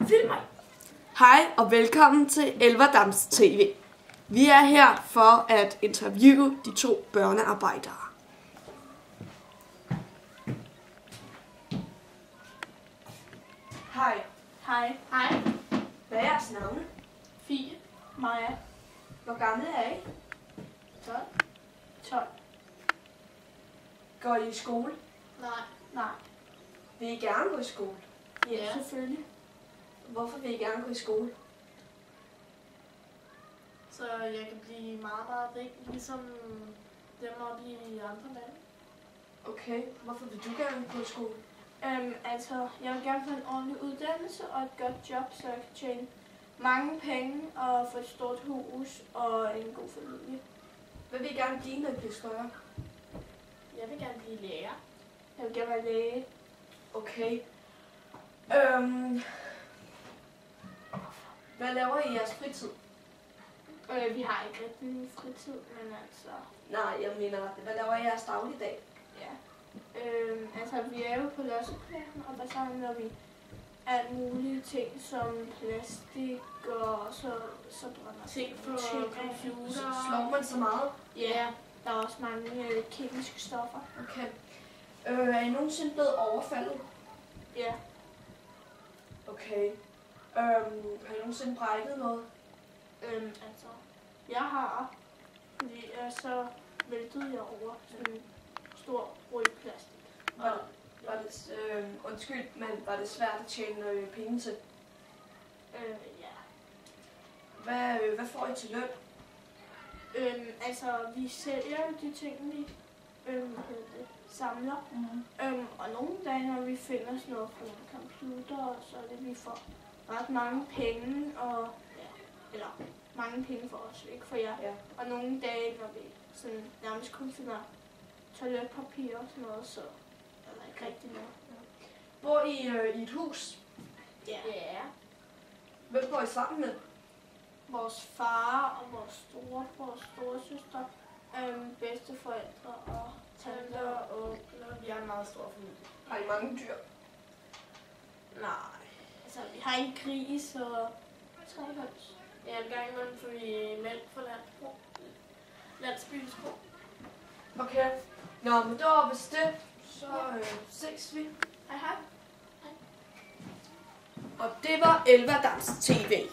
Film mig. Hej og velkommen til Elverdams TV. Vi er her for at interviewe de to børnearbejdere. Hej. Hej. Hej. Hvad er jeres navne? Fie. Maja. Hvor gamle er I? 12. 12. Går I i skole? Nej. Vil I gerne gå i skole? Ja, selvfølgelig. Hvorfor vil I gerne gå i skole? Så jeg kan blive meget rig, ligesom dem oppe i andre lande. Okay, hvorfor vil du gerne gå i skole? Altså, jeg vil gerne få en ordentlig uddannelse og et godt job, så jeg kan tjene mange penge og få et stort hus og en god familie. Hvad vil I gerne blive, når I bliver større? Jeg vil gerne blive lærer. Jeg vil gerne være læge. Okay. Hvad laver I i jeres fritid? Vi har ikke rigtig en fritid, men altså... Nej, jeg mener, hvad laver I i jeres dagligdag? Ja. Altså, vi er jo på lossepladsen, og der samler vi alt mulige ting som plastik og så brænder ting på computer. Slår man så meget? Ja, der er også mange kemiske stoffer. Okay. Er I nogensinde blevet overfaldet? Ja. Okay. Har I nogensinde brækket noget? Altså, jeg har, fordi så væltede jeg over sådan en stor rød plastik. Undskyld, men var det svært at tjene penge til? Ja. Hvad får I til løn? Altså, vi sælger de ting, vi samler. Og nogle dage, når vi finder sådan noget på en computer, så er det, vi får ret mange penge, og eller mange penge for os, ikke for jer. Ja. Og nogle dage, når vi sådan nærmest kun finder toiletpapir og sådan noget, så er der ikke rigtig noget. Bor I i et hus? Ja. Hvem bor I sammen med? Vores far og vores storebror og storesøster, bedsteforældre og tanter og onkler. Vi har en meget stor familie. Har I mange dyr? Nej. Altså, vi har en gris og 3 høns. Ja, en gang imellem får vi mælk fra landsbyens ko. Okay. Nå, men det var vist det. Så ses vi. Hej hej. Og det var Elverdams TV.